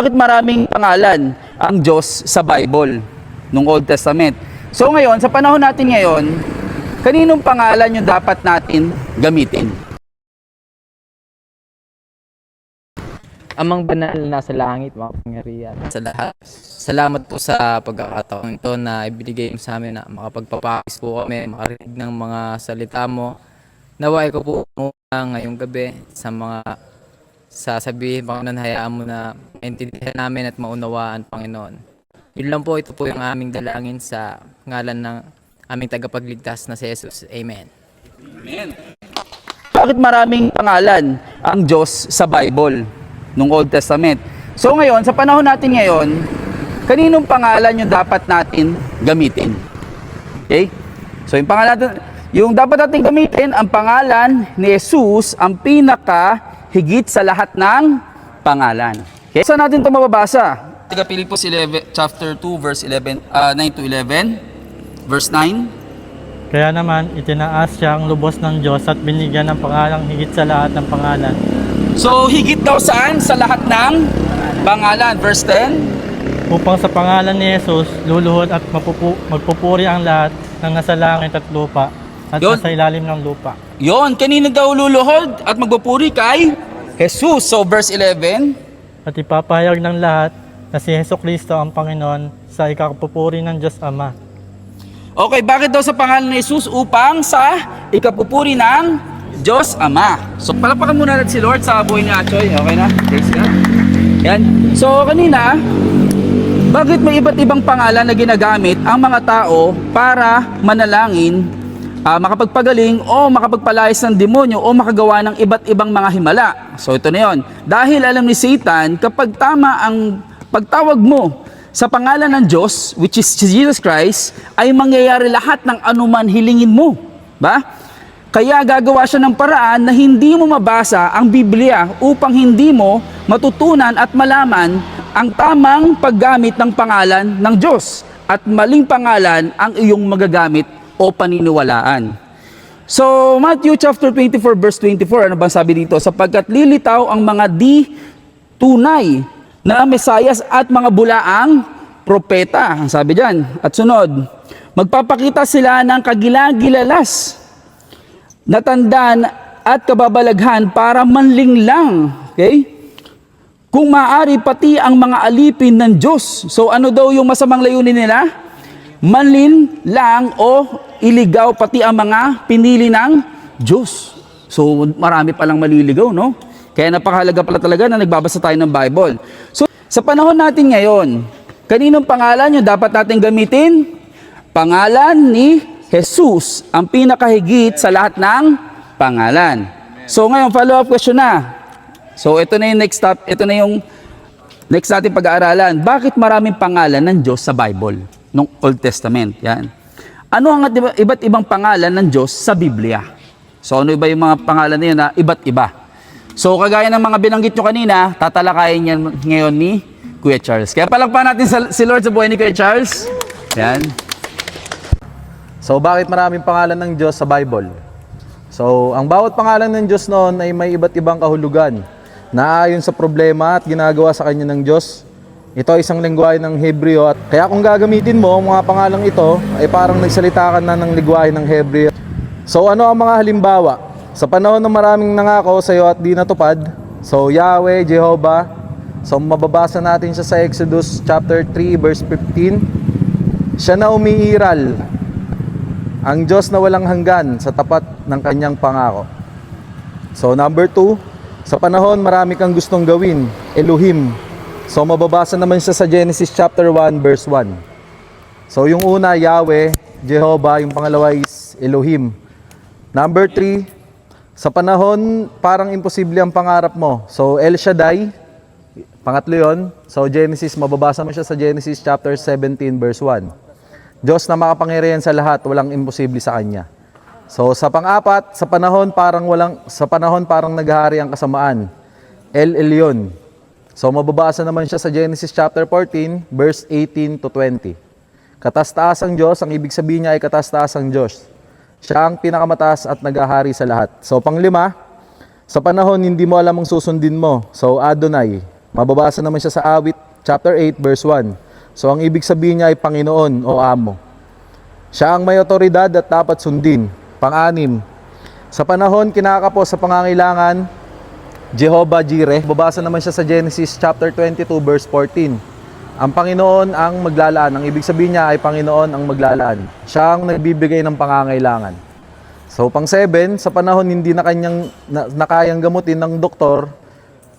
Bakit maraming pangalan ang Diyos sa Bible, nung Old Testament? So ngayon, sa panahon natin ngayon, kaninong pangalan yung dapat natin gamitin? Amang banal na sa langit, makapangyarihan sa lahat. Salamat po sa pagkakataon ito na ibinigay mo sa amin na makapagpapakis po kami, makarinig ng mga salita mo. Naway ko po muna ngayong gabi sa mga sasabihin, Panginoon, hayaan mo na maintindihan namin at maunawaan, Panginoon. Yun lang po, ito po yung aming dalangin sa ngalan ng aming tagapagligtas na si Jesus. Amen. Amen. Bakit maraming pangalan ang Diyos sa Bible, nung Old Testament? So ngayon, sa panahon natin ngayon, kaninong pangalan yung dapat natin gamitin? Okay? So yung pangalan, yung dapat natin gamitin, ang pangalan ni Jesus, ang pinaka-higit sa lahat ng pangalan. Okay? Saan natin ito mababasa? Taga Pilipos 11, chapter 2, verse 11, 9 to 11, verse 9. Kaya naman, itinaas siya ang lubos ng Diyos at binigyan ng pangalang higit sa lahat ng pangalan. So, higit daw saan? Sa lahat ng pangalan. Verse 10. Upang sa pangalan ni Jesus, luluhod at magpupuri ang lahat ng nasa langit at lupa at Yun. nasa ilalim ng lupa. Yon, kanino daw luluhod at magpupuri? Kay Jesus. So, verse 11. At ipapahayag ng lahat na si Jesucristo ang Panginoon sa ikapupuri ng Diyos Ama. Okay, bakit daw sa pangalan ni Jesus? Upang sa ikapupuri ng Diyos Ama. So, palapakan muna natin si Lord sa buhay ni Achoy. Okay na? Praise God. Yan. So, kanina, bakit may iba't ibang pangalan na ginagamit ang mga tao para manalangin, makapagpagaling o makapagpalayas ng demonyo o makagawa ng iba't ibang mga himala? So, ito na yun. Dahil alam ni Satan, kapag tama ang pagtawag mo sa pangalan ng Diyos, which is Jesus Christ, ay mangyayari lahat ng anuman hilingin mo. Ba? Kaya gagawa siya ng paraan na hindi mo mabasa ang Biblia upang hindi mo matutunan at malaman ang tamang paggamit ng pangalan ng Diyos at maling pangalan ang iyong magagamit o paniniwalaan. So, Matthew chapter 24 verse 24, ano bang sabi dito? Sapagkat lilitaw ang mga di tunay na Mesayas at mga bulaang propeta. Ang sabi diyan. At sunod, magpapakita sila ng kagilagilalas na tandaan at kababalaghan para manling lang. Okay? Kung maaari pati ang mga alipin ng Diyos. So ano daw yung masamang layunin nila? Manlin lang o iligaw pati ang mga pinili ng Diyos. So marami palang maliligaw, no? Kaya napakahalaga pala talaga na nagbabasa tayo ng Bible. So sa panahon natin ngayon, kaninong pangalan yung dapat natin gamitin? Pangalan ni Jesus, ang pinakahigit sa lahat ng pangalan. So ngayon, follow-up question na. So ito na yung next natin pag-aaralan. Bakit maraming pangalan ng Diyos sa Bible, nung Old Testament? Yan. Ano ang iba't ibang pangalan ng Diyos sa Biblia? So ano ba yung mga pangalan na yun na iba't iba? So kagaya ng mga binanggit nyo kanina, tatalakayin yan ngayon ni Kuya Charles. Kaya palakpakan natin si Lord sa buhay ni Kuya Charles. Yan. So, bakit maraming pangalan ng Diyos sa Bible? So, ang bawat pangalan ng Diyos noon ay may iba't ibang kahulugan na ayon sa problema at ginagawa sa kanya ng Diyos. Ito ay isang lengguwahe ng Hebreo at kaya kung gagamitin mo ang mga pangalang ito ay parang nagsalita ka na ng lengguwahe ng Hebreo. So, ano ang mga halimbawa? Sa panahon ng maraming nangako sa iyo at di natupad, so Yahweh, Jehovah, so mababasa natin siya sa Exodus chapter 3 verse 15. Siya na umiiral, ang Diyos na walang hanggan sa tapat ng kanyang pangako. So number 2, sa panahon marami kang gustong gawin, Elohim. So mababasa naman siya sa Genesis chapter 1 verse 1. So yung una, Yahweh, Jehovah, yung pangalawa is Elohim. Number 3, sa panahon parang imposible ang pangarap mo. So El Shaddai, pangatlo yun. So Genesis, mababasa mo siya sa Genesis chapter 17 verse 1. Diyos na makapangyarihan sa lahat, walang imposible sa Kanya. So sa pang-apat, sa panahon parang naghahari ang kasamaan, El Elyon. So mababasa naman siya sa Genesis chapter 14 verse 18 to 20. Kataas-taasang Diyos, ang ibig sabihin niya ay kataas-taasang Diyos. Siya ang pinakamataas at naghahari sa lahat. So panglima, sa panahon hindi mo alam ang susundin mo. So Adonai. Mababasa naman siya sa Awit chapter 8 verse 1. So ang ibig sabihin niya ay Panginoon o Amo. Siya ang may otoridad at dapat sundin. Pang-anim, sa panahon kinakapos sa pangangailangan, Jehovah Jireh. Babasa naman siya sa Genesis chapter 22 verse 14. Ang Panginoon ang maglalaan. Ang ibig sabihin niya ay Panginoon ang maglalaan. Siya ang nagbibigay ng pangangailangan. So pang 7, sa panahon hindi na kayang gamutin ng doktor,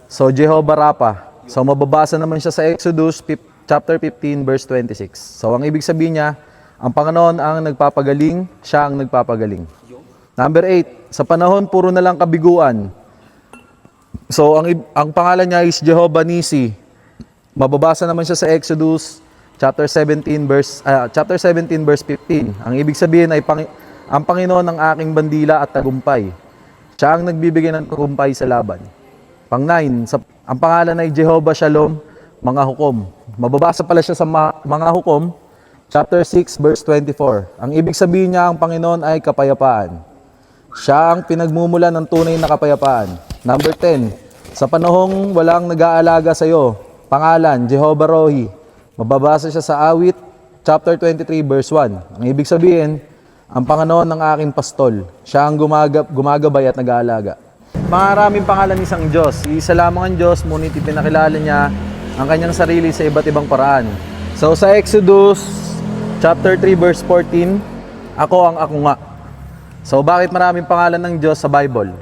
so Jehovah Rapha. So mababasa naman siya sa Exodus chapter 15 verse 26. So ang ibig sabihin niya, ang Panginoon ang nagpapagaling, siya ang nagpapagaling. Number 8, sa panahon puro na lang kabiguan. So ang pangalan niya is Jehovah Nisi. Mababasa naman siya sa Exodus chapter 17 verse 15. Ang ibig sabihin ay ang Panginoon ang aking bandila at tagumpay. Siya ang nagbibigay ng tagumpay sa laban. Pang 9, ang pangalan ay Jehovah Shalom, mga hukom. Mababasa pala siya sa mga hukom, chapter 6, verse 24. Ang ibig sabihin niya, ang Panginoon ay kapayapaan. Siya ang pinagmumulan ng tunay na kapayapaan. Number 10, sa panahong walang nag-aalaga sa iyo, pangalan, Jehovah Rohi. Mababasa siya sa Awit, chapter 23, verse 1. Ang ibig sabihin, ang Panginoon ng aking pastol. Siya ang gumagabay at nag-aalaga. Maraming pangalan ng isang Diyos. Iisa lamang ang Diyos, ngunit ipinakilala niya ang kanyang sarili sa iba't ibang paraan. So sa Exodus chapter 3 verse 14, ako ang ako nga. So bakit maraming pangalan ng Diyos sa Bible?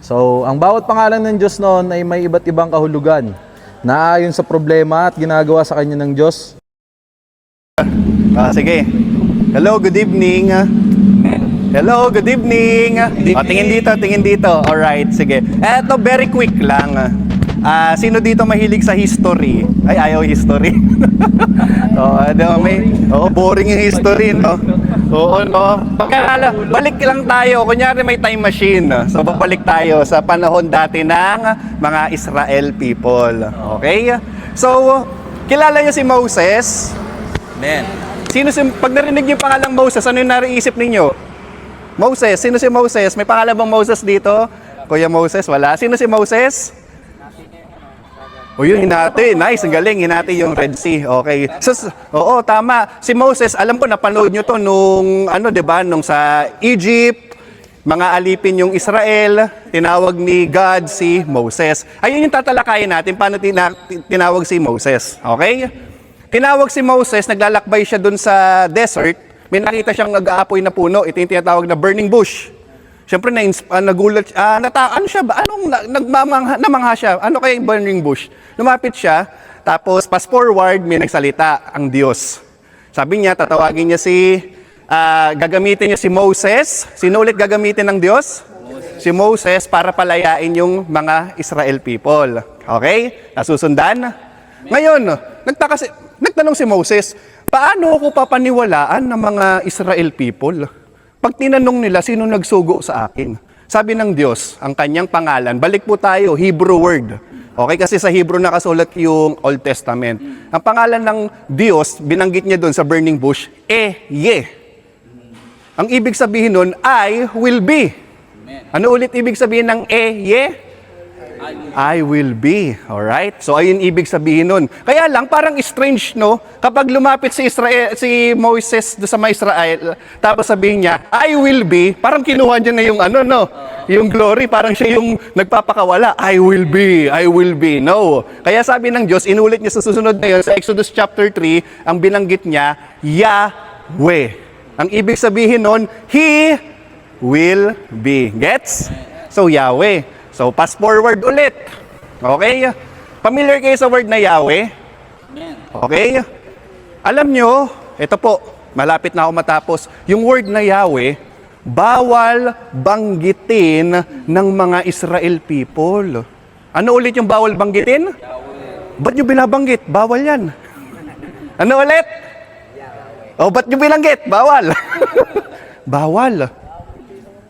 So ang bawat pangalan ng Diyos noon ay may iba't ibang kahulugan na ayon sa problema at ginagawa sa kanya ng Diyos. Sige. Hello, good evening. Hello, good evening. Tingin dito. Alright, sige. Eto, very quick lang. Sino dito mahilig sa history? Ay, ayaw history. Boring yung history, no? Oo, no? Balik lang tayo. Kunyari may time machine. So, babalik tayo sa panahon dati ng mga Israel people. Okay? So, kilala niyo si Moses? Amen. Pag narinig niyo yung pangalang Moses, ano yung nariisip ninyo? Moses, sino si Moses? May pangalan bang Moses dito? Kuya Moses, wala. Sino si Moses? O yun, hinati. Nice, ang galing. Hinati yung Red Sea. Okay. So, oo, tama. Si Moses, alam ko, napanood nyo to nung, diba, nung sa Egypt, mga alipin yung Israel, tinawag ni God si Moses. Ayun yung tatalakayin natin, paano tinawag si Moses. Okay? Tinawag si Moses, naglalakbay siya dun sa desert. May nakita siyang nag-aapoy na puno. Ito yung tinatawag na burning bush. Siyempre, nagulat siya. Ano siya ba? Namangha siya. Ano kaya yung burning bush? Lumapit siya. Tapos, fast forward, may nagsalita ang Diyos. Sabi niya, tatawagin niya gagamitin niya si Moses. Sino ulit gagamitin ng Diyos? Si Moses para palayain yung mga Israel people. Okay? Nasusundan? Ngayon, nagtanong si Moses, paano ako papaniwalaan ng mga Israel people? Pag tinanong nila, sino nagsugo sa akin? Sabi ng Diyos, ang kanyang pangalan, balik po tayo, Hebrew word. Okay, kasi sa Hebrew nakasulat yung Old Testament. Ang pangalan ng Diyos, binanggit niya doon sa burning bush, Ye. Ang ibig sabihin nun, I will be. Ano ulit ibig sabihin ng Ye? I will be. Alright? So, ayun ibig sabihin nun. Kaya lang, parang strange, no? Kapag lumapit si Moses sa mga Israel, tapos sabihin niya, I will be, parang kinuha niya na yung yung glory, parang siya yung nagpapakawala. I will be. No. Kaya sabi ng Diyos, inulit niya sa susunod na yun, sa Exodus chapter 3, ang binanggit niya, Yahweh. Ang ibig sabihin nun, He will be. Gets? So, Yahweh. So, fast forward ulit. Okay? Familiar kayo sa word na Yahweh? Okay? Alam nyo, ito po, malapit na ako matapos. Yung word na Yahweh, bawal banggitin ng mga Israel people. Ano ulit yung bawal banggitin? Yahweh. Ba't nyo binabanggit? Bawal yan. Ano ulit? Yahweh. Ba't nyo binanggit? Bawal. Bawal.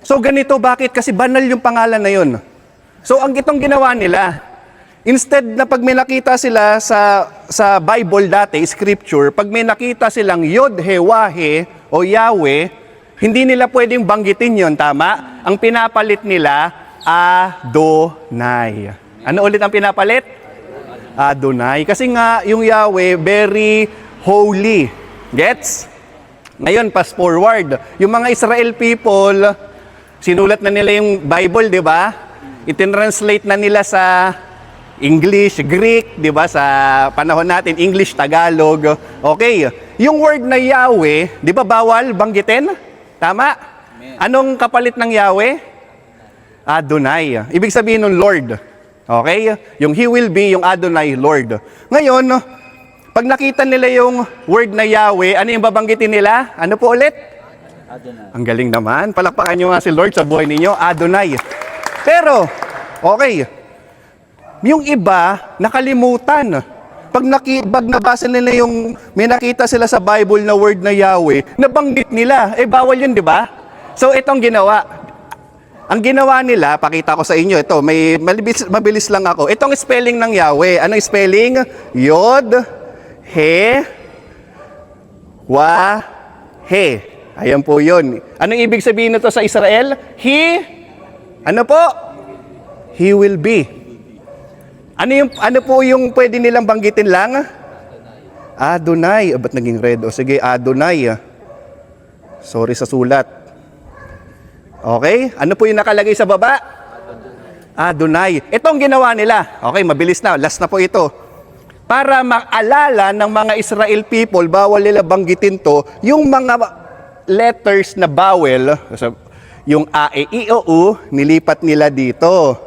So, ganito, bakit? Kasi banal yung pangalan na yun. So, ang itong ginawa nila, instead na pag may nakita sila sa Bible dati, scripture, pag may nakita silang Yod, He, Wahe, o Yahweh, hindi nila pwedeng banggitin yon, tama? Ang pinapalit nila, Adonai. Ano ulit ang pinapalit? Adonai. Kasi nga, yung Yahweh, very holy. Gets? Ngayon, fast forward. Yung mga Israel people, sinulat na nila yung Bible, di ba? Itinranslate na nila sa English, Greek, di ba? Sa panahon natin, English, Tagalog. Okay. Yung word na Yahweh, di ba bawal banggitin? Tama? Anong kapalit ng Yahweh? Adonai. Ibig sabihin ng Lord. Okay? Yung He will be, yung Adonai, Lord. Ngayon, pag nakita nila yung word na Yahweh, ano yung babanggitin nila? Ano po ulit? Adonai. Ang galing naman. Palakpakan nyo nga si Lord sa buhay ninyo. Adonai. Pero, okay. Yung iba, nakalimutan. Pag nabasa nila yung, may nakita sila sa Bible na word na Yahweh, nabanggit nila. Bawal yun, di ba? So, itong ginawa. Ang ginawa nila, pakita ko sa inyo, ito, may mabilis lang ako. Itong spelling ng Yahweh. Anong spelling? Yod, He, Wa, He. Ayan po yun. Anong ibig sabihin nito sa Israel? He, ano po? He will be. Ano po yung pwede nilang banggitin lang? Adonai. Ba't naging red? O sige, Adonai. Sorry sa sulat. Okay? Ano po yung nakalagay sa baba? Adonai. Ito ang ginawa nila. Okay, mabilis na. Last na po ito. Para maalala ng mga Israel people, bawal nila banggitin to, yung mga letters na bawel, yung A, E, I, O, U, nilipat nila dito.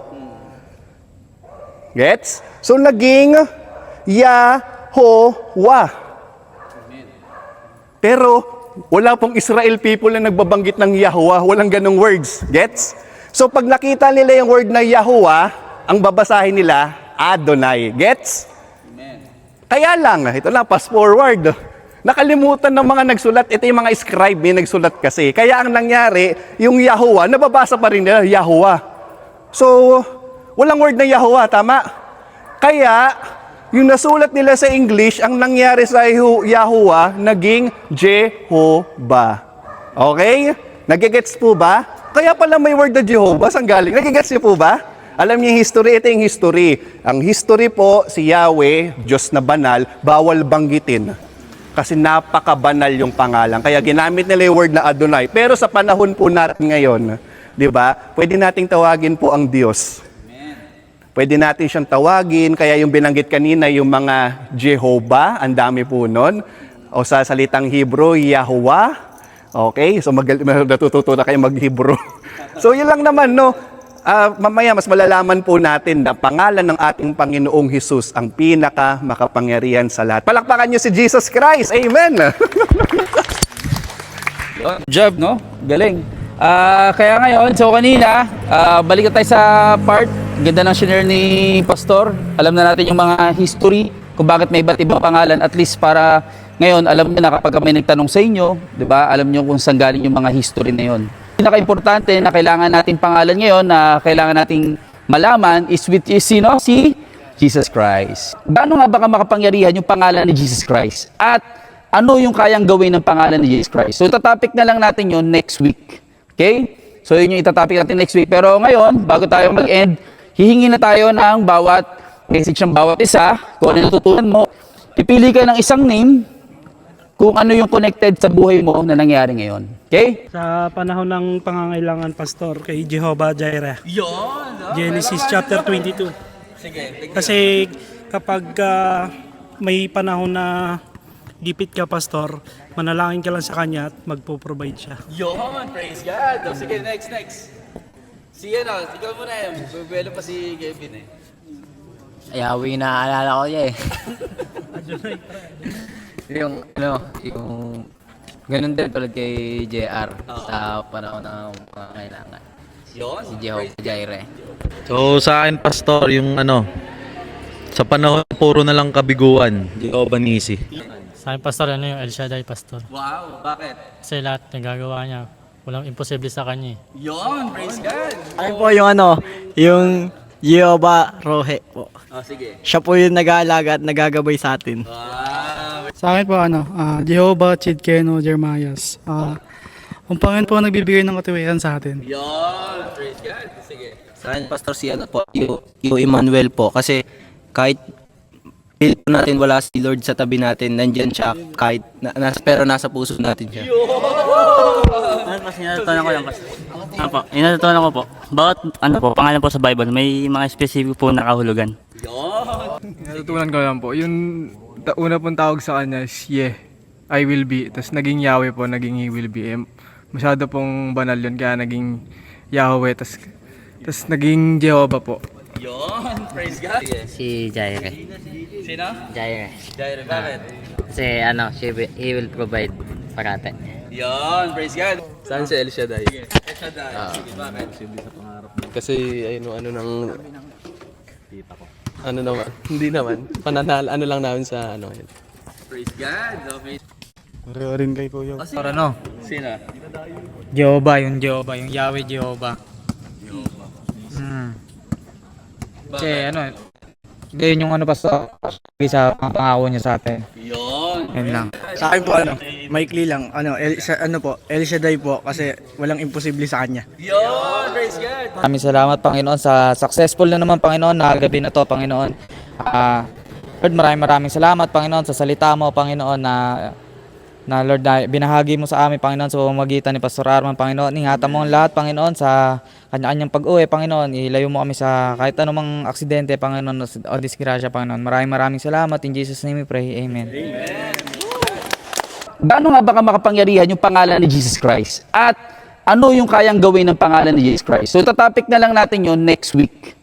Gets? So, naging Yahovah. Pero, wala pong Israel people na nagbabanggit ng Yahovah. Walang ganong words. Gets? So, pag nakita nila yung word na Yahovah, ang babasahin nila, Adonai. Gets? Kaya lang, ito na, fast forward. Nakalimutan ng mga nagsulat. Ito yung mga scribe, may nagsulat kasi. Kaya ang nangyari, yung Yahovah, nababasa pa rin nila, Yahovah. So, walang word na Yahovah, tama? Kaya, yung nasulat nila sa English, ang nangyari sa Yahovah, naging Jehovah. Okay? Nagigets po ba? Kaya pala may word na Jehovah, saan galing? Nagigets niyo po ba? Alam niyo yung history? Ito yung history. Ang history po, si Yahweh, Diyos na banal, bawal banggitin. Kasi napakabanal yung pangalan. Kaya ginamit nila yung word na Adonai. Pero sa panahon po natin ngayon, di ba, pwede nating tawagin po ang Diyos. Pwede natin siyang tawagin, kaya yung binanggit kanina, yung mga Jehovah, ang dami po nun. O sa salitang Hebrew, Yahuwah. Okay, so natututo na kayo mag-Hebrew. So yun lang naman, no? Mamaya mas malalaman po natin na pangalan ng ating Panginoong Hesus ang pinaka makapangyarihan sa lahat. Palakpakan niyo si Jesus Christ. Amen. Good job, no? Galing. Kaya ngayon, so kanina, balik tayo sa part. Ganda ng shinare ni Pastor. Alam na natin yung mga history, kung bakit may iba't ibang pangalan. At least para ngayon, alam niyo na kapag may nagtanong sa inyo, di ba? Alam niyo kung saan galing yung mga history na yun. Pinaka-importante na kailangan natin pangalan ngayon, na kailangan nating malaman is sino? Si Jesus Christ. Gaano nga ba makapangyarihan yung pangalan ni Jesus Christ? At ano yung kayang gawin ng pangalan ni Jesus Christ? So, itatopic na lang natin yun next week. Okay? So, yun yung itatopic natin next week. Pero ngayon, bago tayo mag-end, hihingi na tayo ng bawat message ng bawat isa. Kung ano natutunan mo, pipili ka ng isang name kung ano yung connected sa buhay mo na nangyari ngayon. Okay? Sa panahon ng pangangailangan, Pastor, kay Jehovah Jireh. Genesis chapter 22. Sige. Kasi kapag may panahon na gipit ka, Pastor, manalangin ka lang sa Kanya at magpo-provide siya. Yun! Praise God! So, sige, next. Si ikaw muna yun. Bubuelo pa si Kevin eh. Yahweh na alala ko niya eh. yung ganun din tulad kay JR sa panahon ng mga kailangan. Yun! Si Jehovah Jireh. So sa akin, Pastor, yung sa panahon puro na lang kabiguan, Jehovah Nisi. Sa akin, Pastor, yung El Shaddai, Pastor. Wow! Bakit? Kasi lahat nagagawa niya, walang imposible sa Kanya. Yun! Praise God! Ayun po yung Jehovah Rohe po. Oh, sige. Siya po yung nag-aalaga at nagagabay sa atin. Sa akin po, Jehovah Chidkeno Jeremias. Ang Panginoon po nagbibigay ng katiwayan sa atin. Yun! Praise God! Sige. Sa akin, Pastor, si Q Emmanuel po. Kasi kahit feel po natin wala si Lord sa tabi natin, nandyan siya kahit, pero nasa puso natin siya. Inatutunan ko lang kasi. Ano po, inatutunan ko po. Bawat pangalan po sa Bible, may mga specific po na kahulugan. Natutunan ko lang po. Yung una pong tawag sa kanya is I will be. Tapos naging Yahweh po, naging He will be. Masyado pong banal yun, kaya naging Yahweh. Tapos naging Jehovah po. Yon, praise God. Si Jaire. Sino? Jaire. Jairo, bakit? Kasi he will provide parate. Yon, praise God. Saan si El Shaddai? El Shaddai. Sige, bakit? Kasi ano naman, hindi naman. Ano lang namin sa yun. Praise God. Okay. Pareho rin kay Kuya. Para no? Sino? Jehovah, yung Yahweh Jehovah. Kasi yun yung pastor, sa pangako niya sa atin. Yon. Yun lang. Sa akin po maikli lang, El Shaddai po kasi walang imposible sa kanya. Yon, praise God. Maraming salamat Panginoon sa successful na naman Panginoon na gabi na to Panginoon. Lord, maraming salamat Panginoon sa salita mo Panginoon na Lord na binahagi mo sa amin Panginoon sa pamamagitan ni Pastor Arman Panginoon. Ingatan mo ang lahat Panginoon sa kanya-kanyang pag-uwi Panginoon. Ilayo mo kami sa kahit anumang aksidente Panginoon o disgrasya Panginoon. Maraming salamat. In Jesus' name we pray. Amen. Gaano nga ba makapangyarihan yung pangalan ni Jesus Christ? At ano yung kayang gawin ng pangalan ni Jesus Christ? So, tatopic na lang natin yon next week.